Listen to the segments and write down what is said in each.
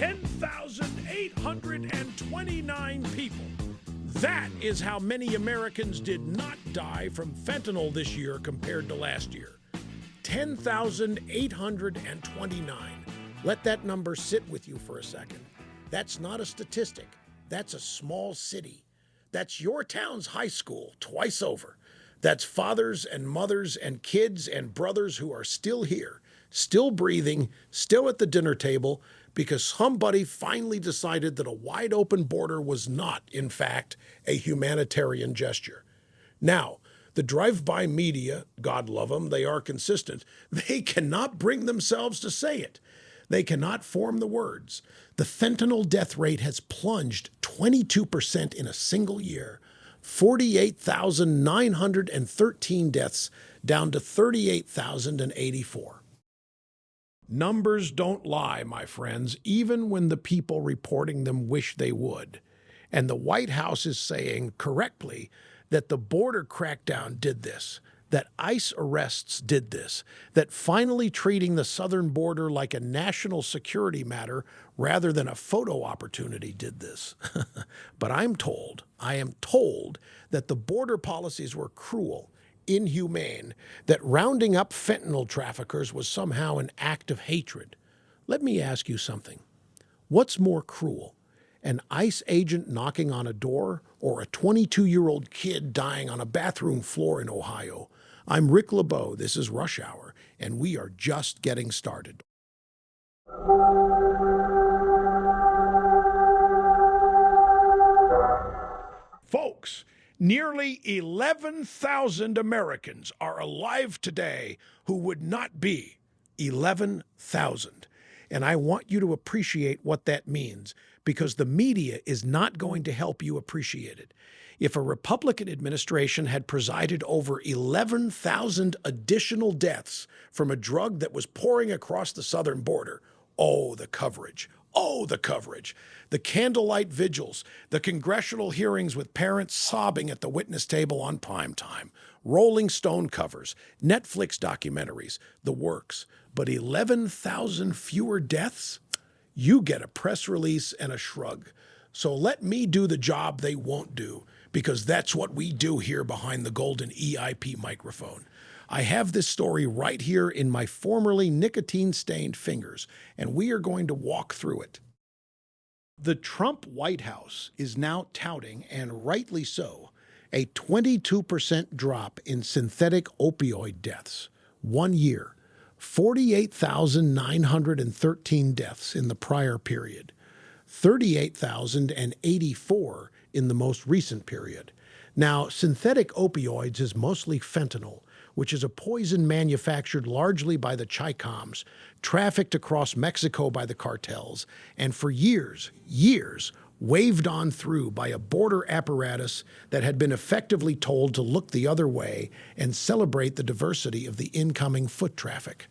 10,829 people. That is how many Americans did not die from fentanyl this year compared to last year. 10,829. Let that number sit with you for a second. That's not a statistic. That's a small city. That's your town's high school twice over. That's fathers and mothers and kids and brothers who are still here, still breathing, still at the dinner table, because somebody finally decided that a wide open border was not, in fact, a humanitarian gesture. Now, the drive-by media, God love them, they are consistent. They cannot bring themselves to say it. They cannot form the words. The fentanyl death rate has plunged 22% in a single year. 48,913 deaths down to 38,084. Numbers don't lie, my friends, even when the people reporting them wish they would. And the White House is saying, correctly, that the border crackdown did this, that ICE arrests did this, that finally treating the southern border like a national security matter rather than a photo opportunity did this. But I am told that the border policies were cruel, inhumane, that rounding up fentanyl traffickers was somehow an act of hatred. Let me ask you something. What's more cruel? An ICE agent knocking on a door or a 22-year-old kid dying on a bathroom floor in Ohio? I'm Rick LeBeau. This is Rush Hour, and we are just getting started. Folks, nearly 11,000 Americans are alive today who would not be 11,000. And I want you to appreciate what that means, because the media is not going to help you appreciate it. If a Republican administration had presided over 11,000 additional deaths from a drug that was pouring across the southern border, oh, the coverage. Oh, the coverage. The candlelight vigils, the congressional hearings with parents sobbing at the witness table on prime time, Rolling Stone covers, Netflix documentaries, the works. But 11,000 fewer deaths? You get a press release and a shrug. So let me do the job they won't do, because that's what we do here behind the golden EIP microphone. I have this story right here in my formerly nicotine-stained fingers, and we are going to walk through it. The Trump White House is now touting, and rightly so, a 22% drop in synthetic opioid deaths. 1 year, 48,913 deaths in the prior period, 38,084 in the most recent period. Now, synthetic opioids is mostly fentanyl, which is a poison manufactured largely by the Chicoms, trafficked across Mexico by the cartels, and for years, waved on through by a border apparatus that had been effectively told to look the other way and celebrate the diversity of the incoming foot traffic.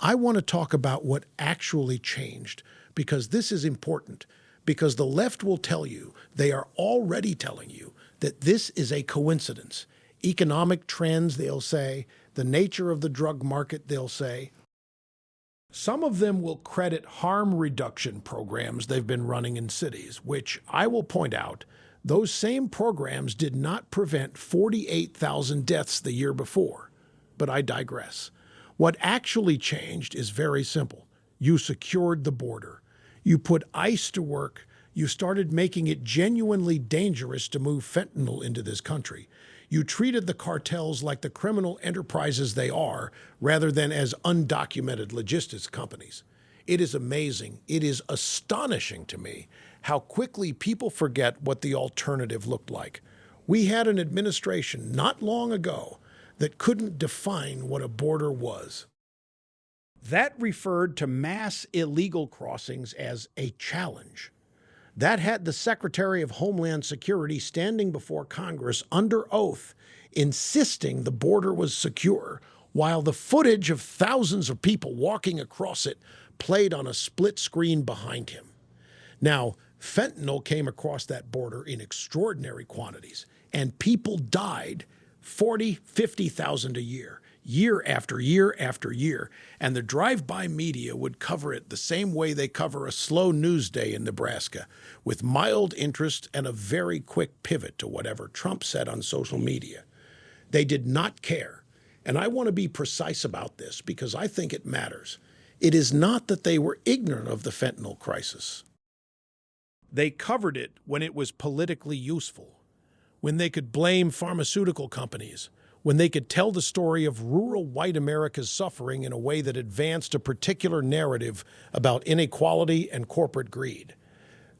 I want to talk about what actually changed, because this is important, because the left will tell you, they are already telling you, that this is a coincidence. Economic trends, they'll say, the nature of the drug market, they'll say. Some of them will credit harm reduction programs they've been running in cities, which I will point out, those same programs did not prevent 48,000 deaths the year before. But I digress. What actually changed is very simple. You secured the border. You put ICE to work. You started making it genuinely dangerous to move fentanyl into this country. You treated the cartels like the criminal enterprises they are, rather than as undocumented logistics companies. It is amazing, it is astonishing to me how quickly people forget what the alternative looked like. We had an administration not long ago that couldn't define what a border was. That referred to mass illegal crossings as a challenge. That had the Secretary of Homeland Security standing before Congress under oath, insisting the border was secure, while the footage of thousands of people walking across it played on a split screen behind him. Now, fentanyl came across that border in extraordinary quantities, and people died, 40,000, 50,000 a year. year after year after year, and the drive-by media would cover it the same way they cover a slow news day in Nebraska, with mild interest and a very quick pivot to whatever Trump said on social media. They did not care. And I want to be precise about this because I think it matters. It is not that they were ignorant of the fentanyl crisis. They covered it when it was politically useful, when they could blame pharmaceutical companies, when they could tell the story of rural white America's suffering in a way that advanced a particular narrative about inequality and corporate greed.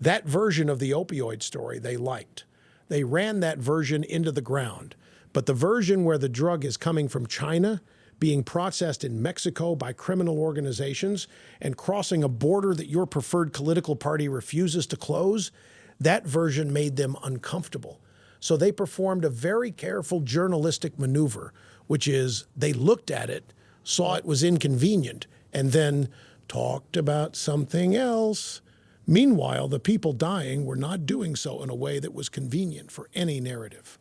That version of the opioid story they liked. They ran that version into the ground. But the version where the drug is coming from China, being processed in Mexico by criminal organizations, and crossing a border that your preferred political party refuses to close, that version made them uncomfortable. So they performed a very careful journalistic maneuver, which is they looked at it, saw it was inconvenient, and then talked about something else. Meanwhile, the people dying were not doing so in a way that was convenient for any narrative.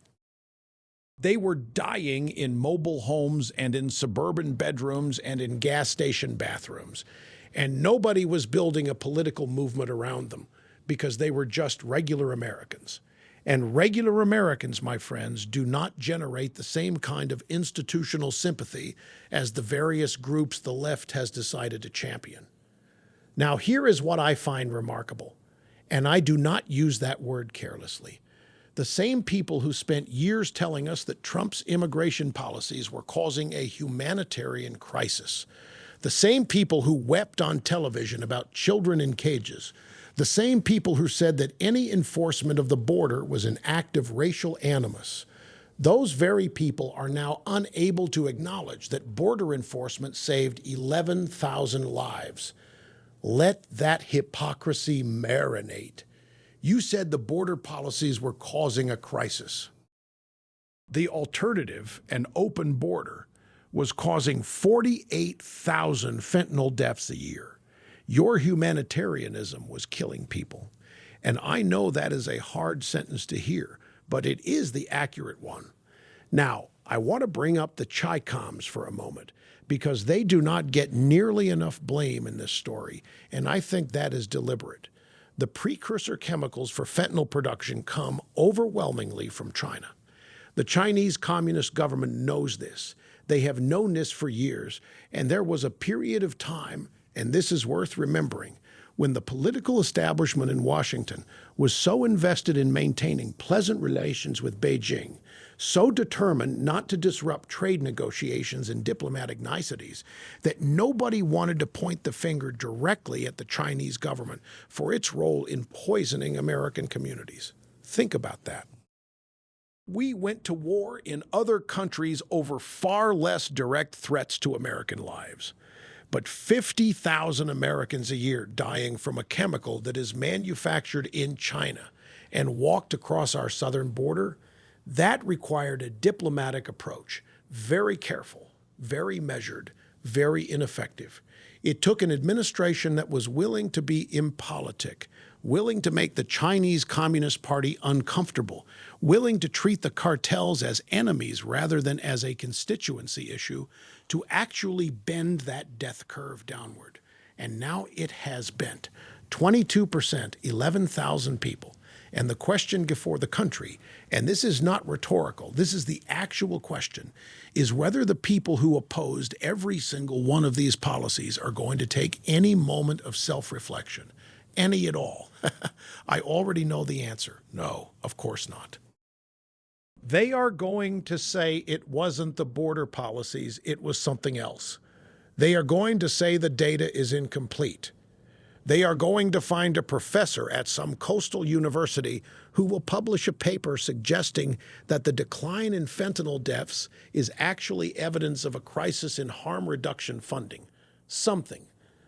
They were dying in mobile homes and in suburban bedrooms and in gas station bathrooms. And nobody was building a political movement around them because they were just regular Americans. And regular Americans, my friends, do not generate the same kind of institutional sympathy as the various groups the left has decided to champion. Now, here is what I find remarkable, and I do not use that word carelessly. The same people who spent years telling us that Trump's immigration policies were causing a humanitarian crisis, the same people who wept on television about children in cages, the same people who said that any enforcement of the border was an act of racial animus, those very people are now unable to acknowledge that border enforcement saved 11,000 lives. Let that hypocrisy marinate. You said the border policies were causing a crisis. The alternative, an open border, was causing 48,000 fentanyl deaths a year. Your humanitarianism was killing people. And I know that is a hard sentence to hear, but it is the accurate one. Now, I want to bring up the Chi-Coms for a moment because they do not get nearly enough blame in this story, and I think that is deliberate. The precursor chemicals for fentanyl production come overwhelmingly from China. The Chinese Communist government knows this. They have known this for years, and there was a period of time, and this is worth remembering, when the political establishment in Washington was so invested in maintaining pleasant relations with Beijing, so determined not to disrupt trade negotiations and diplomatic niceties, that nobody wanted to point the finger directly at the Chinese government for its role in poisoning American communities. Think about that. We went to war in other countries over far less direct threats to American lives. But 50,000 Americans a year dying from a chemical that is manufactured in China and walked across our southern border, that required a diplomatic approach, very careful, very measured, very ineffective. It took an administration that was willing to be impolitic, willing to make the Chinese Communist Party uncomfortable, willing to treat the cartels as enemies rather than as a constituency issue, to actually bend that death curve downward. And now it has bent. 22%, 11,000 people. And the question before the country, and this is not rhetorical, this is the actual question, is whether the people who opposed every single one of these policies are going to take any moment of self-reflection, any at all. I already know the answer. No, of course not. They are going to say it wasn't the border policies, it was something else. They are going to say the data is incomplete. They are going to find a professor at some coastal university who will publish a paper suggesting that the decline in fentanyl deaths is actually evidence of a crisis in harm reduction funding. Something.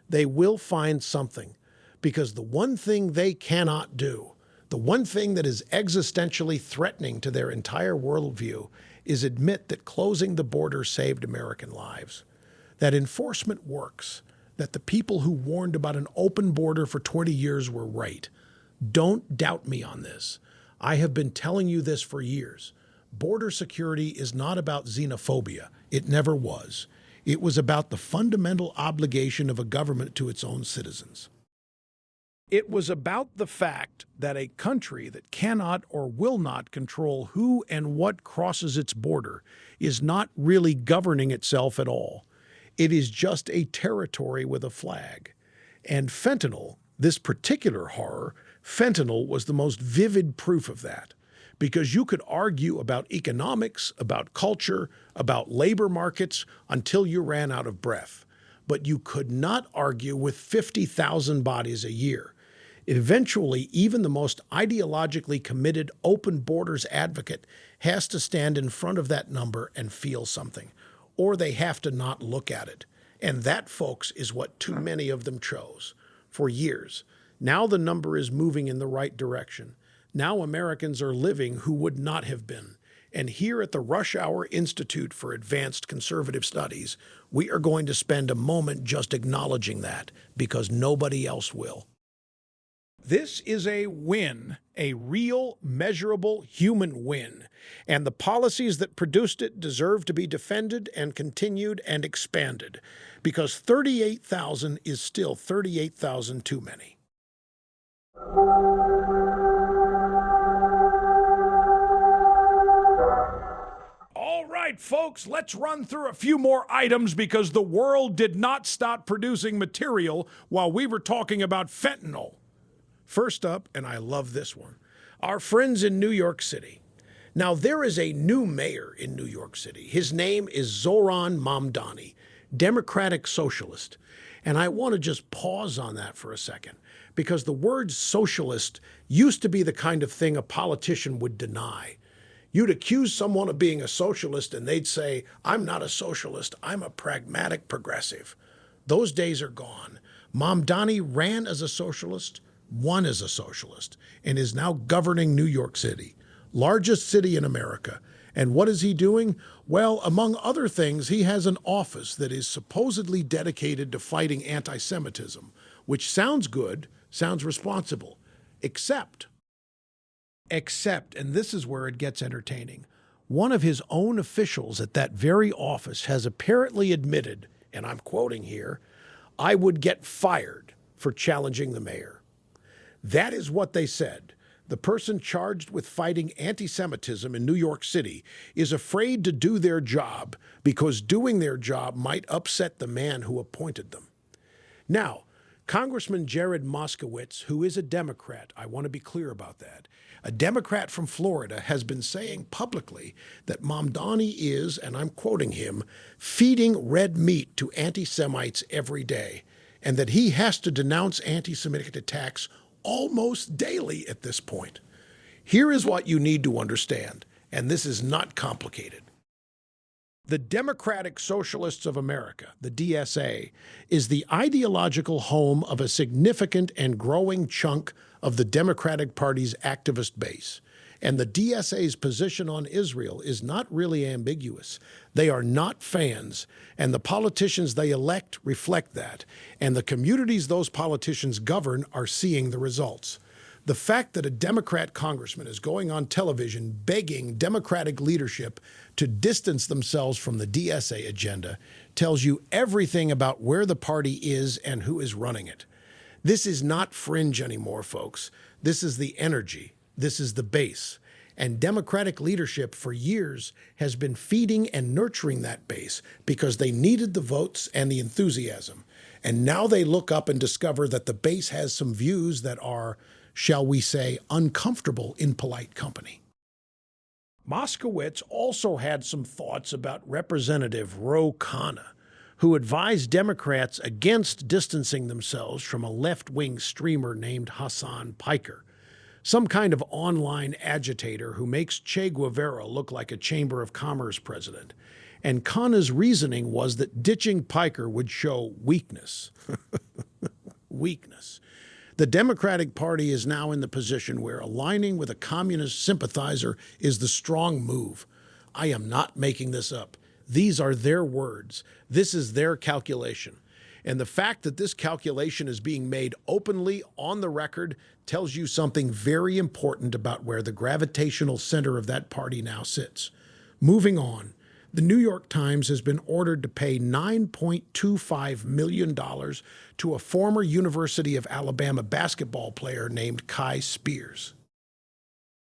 They will find something. Because the one thing they cannot do, the one thing that is existentially threatening to their entire worldview, is admit that closing the border saved American lives, that enforcement works, that the people who warned about an open border for 20 years were right. Don't doubt me on this. I have been telling you this for years. border security is not about xenophobia. It never was. It was about the fundamental obligation of a government to its own citizens. It was about the fact that a country that cannot or will not control who and what crosses its border is not really governing itself at all. It is just a territory with a flag. And fentanyl, this particular horror, fentanyl was the most vivid proof of that. Because you could argue about economics, about culture, about labor markets until you ran out of breath. But you could not argue with 50,000 bodies a year. Eventually, even the most ideologically committed open borders advocate has to stand in front of that number and feel something, or they have to not look at it. And that, folks, is what too many of them chose for years. Now the number is moving in the right direction. Now Americans are living who would not have been. And here at the Rush Hour Institute for Advanced Conservative Studies, we are going to spend a moment just acknowledging that, because nobody else will. This is a win, a real, measurable human win. And the policies that produced it deserve to be defended and continued and expanded, because 38,000 is still 38,000 too many. All right, folks, let's run through a few more items, because the world did not stop producing material while we were talking about fentanyl. First up, and I love this one, our friends in New York City. Now, there is a new mayor in New York City. His name is Zoran Mamdani, Democratic Socialist. And I want to just pause on that for a second, because the word socialist used to be the kind of thing a politician would deny. You'd accuse someone of being a socialist and they'd say, I'm not a socialist, I'm a pragmatic progressive. Those days are gone. Mamdani ran as a socialist, won as a socialist, and is now governing New York City, largest city in America. And what is he doing? Well, among other things, he has an office that is supposedly dedicated to fighting anti-Semitism, which sounds good, sounds responsible, except, and this is where it gets entertaining, one of his own officials at that very office has apparently admitted, and I'm quoting here, I would get fired for challenging the mayor. That is what they said. The person charged with fighting anti-Semitism in New York City is afraid to do their job because doing their job might upset the man who appointed them. Now, Congressman Jared Moskowitz, who is a Democrat, I want to be clear about that, a Democrat from Florida, has been saying publicly that Mamdani is, and I'm quoting him, feeding red meat to anti-Semites every day, and that he has to denounce anti-Semitic attacks almost daily at this point. Here is what you need to understand, and this is not complicated. The Democratic Socialists of America, the DSA, is the ideological home of a significant and growing chunk of the Democratic Party's activist base. And the DSA's position on Israel is not really ambiguous. They are not fans, and the politicians they elect reflect that. And the communities those politicians govern are seeing the results. The fact that a Democrat congressman is going on television begging Democratic leadership to distance themselves from the DSA agenda tells you everything about where the party is and who is running it. This is not fringe anymore, folks. This is the energy. This is the base. And Democratic leadership for years has been feeding and nurturing that base because they needed the votes and the enthusiasm. And now they look up and discover that the base has some views that are, shall we say, uncomfortable in polite company. Moskowitz also had some thoughts about Representative Ro Khanna, who advised Democrats against distancing themselves from a left-wing streamer named Hassan Piker, some kind of online agitator who makes Che Guevara look like a Chamber of Commerce president. And Khanna's reasoning was that ditching Piker would show weakness. Weakness. The Democratic Party is now in the position where aligning with a communist sympathizer is the strong move. I am not making this up. These are their words. This is their calculation. And the fact that this calculation is being made openly on the record tells you something very important about where the gravitational center of that party now sits. Moving on, the New York Times has been ordered to pay $9.25 million to a former University of Alabama basketball player named Kai Spears.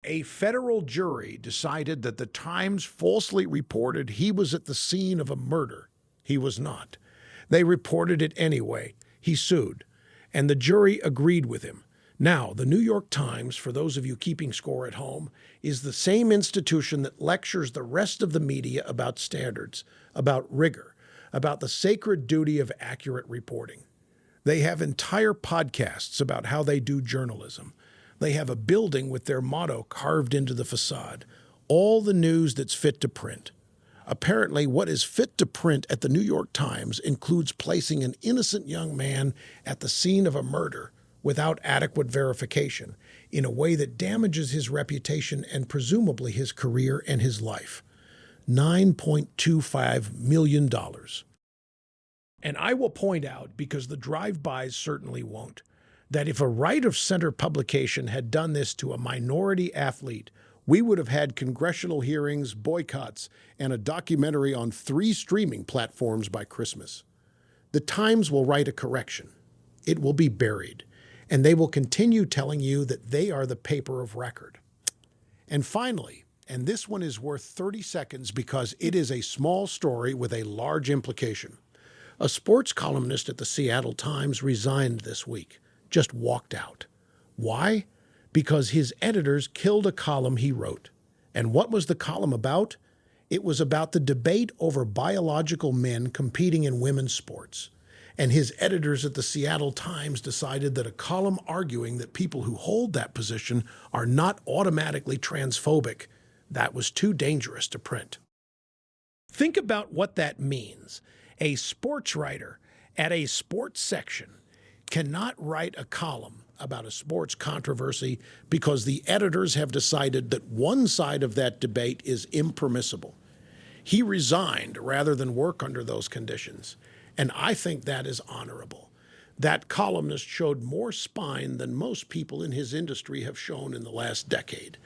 A federal jury decided that the Times falsely reported he was at the scene of a murder. He was not. They reported it anyway. He sued, and the jury agreed with him. Now, the New York Times, for those of you keeping score at home, is the same institution that lectures the rest of the media about standards, about rigor, about the sacred duty of accurate reporting. They have entire podcasts about how they do journalism. They have a building with their motto carved into the facade, all the news that's fit to print. Apparently, what is fit to print at the New York Times includes placing an innocent young man at the scene of a murder without adequate verification in a way that damages his reputation and presumably his career and his life. $9.25 million. And I will point out, because the drive-bys certainly won't, that if a right-of-center publication had done this to a minority athlete, we would have had congressional hearings, boycotts, and a documentary on 3 streaming platforms by Christmas. The Times will write a correction. It will be buried, and they will continue telling you that they are the paper of record. And finally, and this one is worth 30 seconds because it is a small story with a large implication. A sports columnist at the Seattle Times resigned this week, just walked out. Why? Because his editors killed a column he wrote. And what was the column about? It was about the debate over biological men competing in women's sports. And his editors at the Seattle Times decided that a column arguing that people who hold that position are not automatically transphobic, that was too dangerous to print. Think about what that means. A sports writer at a sports section cannot write a column about a sports controversy because the editors have decided that one side of that debate is impermissible. He resigned rather than work under those conditions, and I think that is honorable. That columnist showed more spine than most people in his industry have shown in the last decade.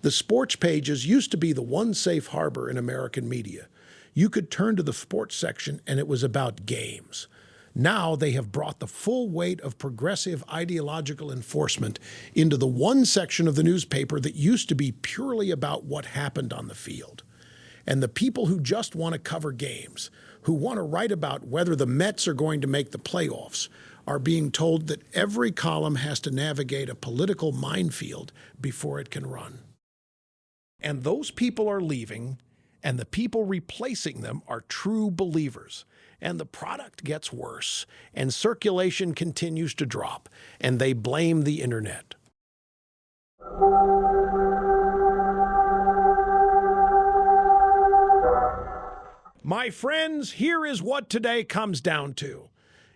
The sports pages used to be the one safe harbor in American media. You could turn to the sports section and it was about games. Now they have brought the full weight of progressive ideological enforcement into the one section of the newspaper that used to be purely about what happened on the field. And the people who just want to cover games, who want to write about whether the Mets are going to make the playoffs, are being told that every column has to navigate a political minefield before it can run. And those people are leaving, and the people replacing them are true believers. And the product gets worse, and circulation continues to drop, and they blame the internet. My friends, here is what today comes down to.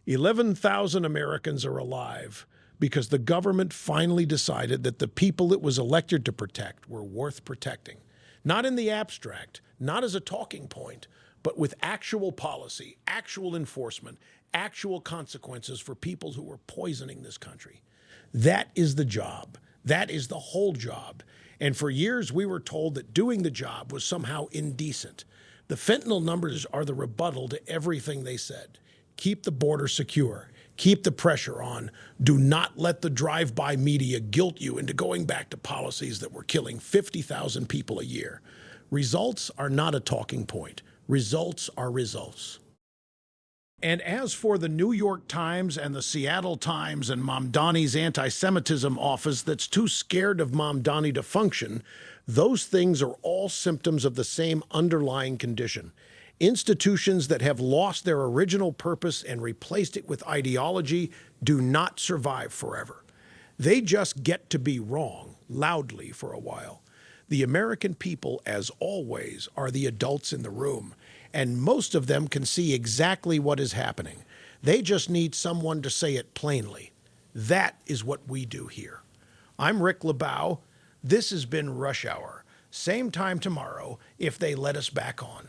11,000 Americans are alive because the government finally decided that the people it was elected to protect were worth protecting. Not in the abstract, not as a talking point, but with actual policy, actual enforcement, actual consequences for people who are poisoning this country. That is the job. That is the whole job. And for years, we were told that doing the job was somehow indecent. The fentanyl numbers are the rebuttal to everything they said. Keep the border secure. Keep the pressure on. Do not let the drive-by media guilt you into going back to policies that were killing 50,000 people a year. Results are not a talking point. Results are results. And as for the New York Times and the Seattle Times and Mamdani's anti-Semitism office that's too scared of Mamdani to function, those things are all symptoms of the same underlying condition. Institutions that have lost their original purpose and replaced it with ideology do not survive forever. They just get to be wrong, loudly for a while. The American people, as always, are the adults in the room, and most of them can see exactly what is happening. They just need someone to say it plainly. That is what we do here. I'm Rick LeBow. This has been Rush Hour. Same time tomorrow if they let us back on.